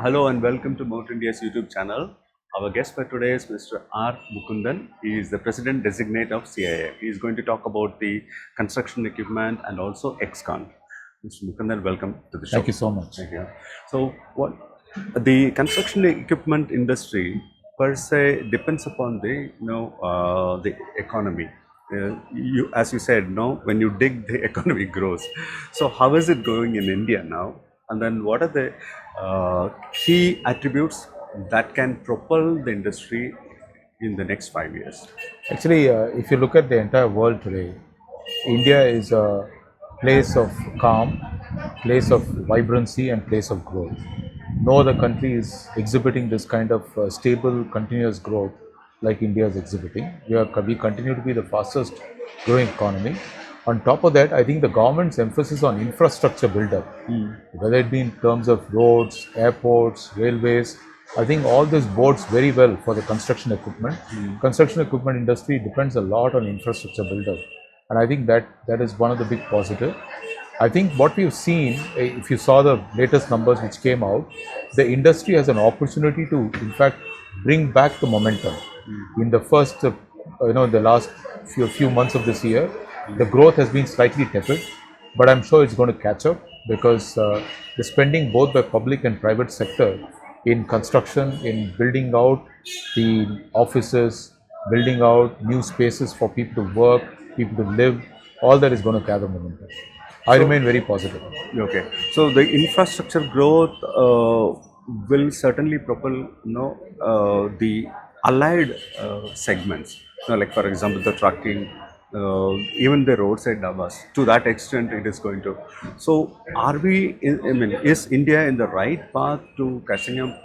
Hello and welcome to Motor India's YouTube channel. Our guest for today is Mr. R. Mukundan. He is the President Designate of CII. He is going to talk about the construction equipment and also EXCON. Mr. Mukundan, welcome to the show. Thank you so much. Thank you. So, what the construction equipment industry per se depends upon the economy. As you said, when you dig, the economy grows. So, how is it going in India now? And then, what are the key attributes that can propel the industry in the next 5 years? Actually, if you look at the entire world today, India is a place of calm, place of vibrancy, and place of growth. No other country is exhibiting this kind of stable, continuous growth like India is exhibiting. We continue to be the fastest growing economy. On top of that, I think the government's emphasis on infrastructure build-up, whether it be in terms of roads, airports, railways, I think all this bodes very well for the construction equipment. Construction equipment industry depends a lot on infrastructure build-up, and I think that is one of the big positives. I think what we've seen, if you saw the latest numbers which came out, the industry has an opportunity to, in fact, bring back the momentum. In the first, the last few months of this year, the growth has been slightly tepid, but I'm sure it's going to catch up because the spending both by public and private sector in construction, in building out the offices, building out new spaces for people to work, people to live, all that is going to gather momentum. I remain very positive. Okay, so the infrastructure growth will certainly propel, the allied segments. Like for example, the trucking, even the roadside dabas. To that extent, it is going to. So, is India in the right path to catching up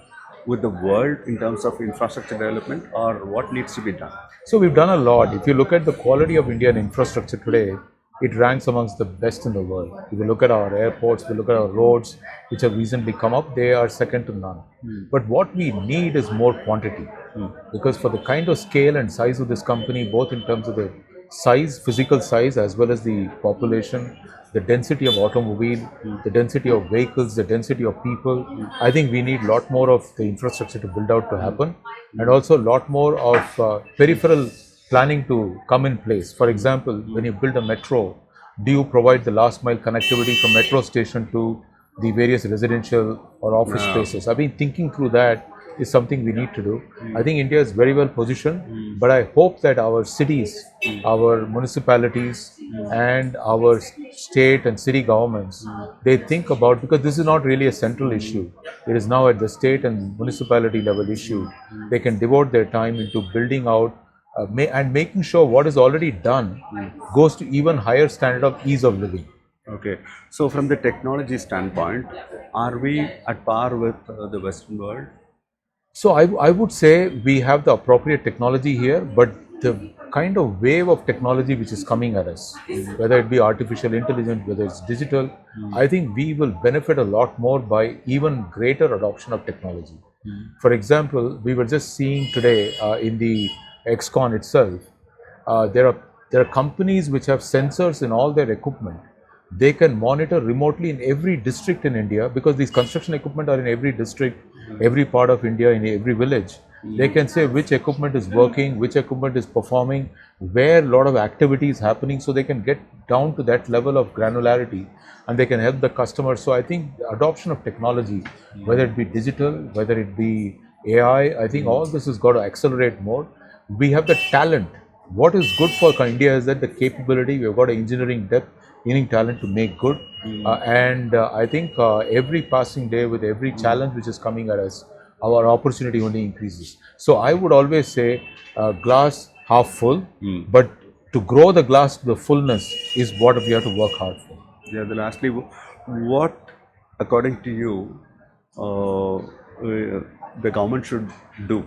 with the world in terms of infrastructure development, or what needs to be done? So we've done a lot. If you look at the quality of Indian infrastructure today, it ranks amongst the best in the world. If you look at our airports, if you look at our roads, which have recently come up, they are second to none. But what we need is more quantity. Because for the kind of scale and size of this company, both in terms of the size, physical size, as well as the population, the density of automobile, the density of vehicles, the density of people, I think we need a lot more of the infrastructure to build out to happen, and also a lot more of peripheral planning to come in place. For example, when you build a metro, do you provide the last mile connectivity from metro station to the various residential or office spaces? I've been thinking through that. Is something we need to do. I think India is very well positioned, but I hope that our cities, our municipalities, and our state and city governments, they think about, because this is not really a central issue. It is now at the state and municipality level issue. They can devote their time into building out and making sure what is already done goes to even higher standard of ease of living. Okay, so from the technology standpoint, are we at par with the Western world? So I would say we have the appropriate technology here, but the kind of wave of technology which is coming at us, whether it be artificial intelligence, whether it's digital, I think we will benefit a lot more by even greater adoption of technology. For example, we were just seeing today in the EXCON itself, there are companies which have sensors in all their equipment. They can monitor remotely in every district in India, because these construction equipment are in every district, every part of India, in every village. They can say which equipment is working, which equipment is performing, where a lot of activity is happening, so they can get down to that level of granularity and they can help the customer. So I think the adoption of technology, whether it be digital, whether it be AI, I think all this has got to accelerate more. We have the talent. What is good for India is that the capability, we've got an engineering depth, engineering talent to make good, and I think every passing day with every challenge which is coming at us, our opportunity only increases. So I would always say glass half full, but to grow the glass to the fullness is what we have to work hard for. Yeah, then lastly, what according to you the government should do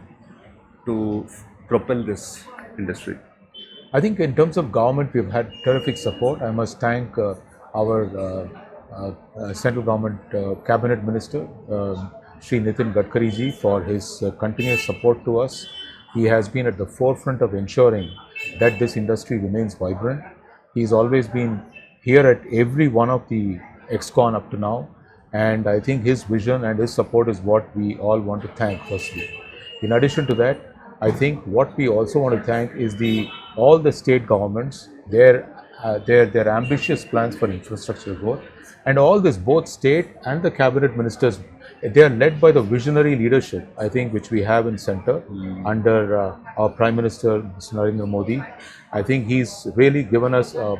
to propel this industry? I think in terms of government, we've had terrific support. I must thank our central government cabinet minister, Shri Nitin Gadkari ji, for his continuous support to us. He has been at the forefront of ensuring that this industry remains vibrant. He's always been here at every one of the EXCON up to now. And I think his vision and his support is what we all want to thank firstly. In addition to that, I think what we also want to thank is all the state governments, their ambitious plans for infrastructure growth, and all this, both state and the cabinet ministers, they are led by the visionary leadership, I think, which we have in center under our Prime Minister, Mr. Narendra Modi. I think he's really given us a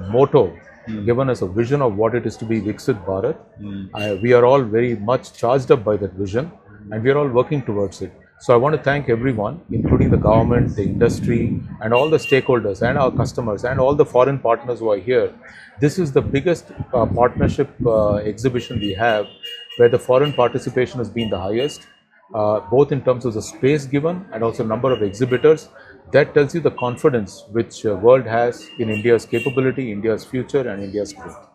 motto, given us a vision of what it is to be Viksit Bharat. We are all very much charged up by that vision, and we are all working towards it. So I want to thank everyone, including the government, the industry, and all the stakeholders, and our customers, and all the foreign partners who are here. This is the biggest partnership exhibition we have, where the foreign participation has been the highest, both in terms of the space given and also number of exhibitors. That tells you the confidence which world has in India's capability, India's future, and India's growth.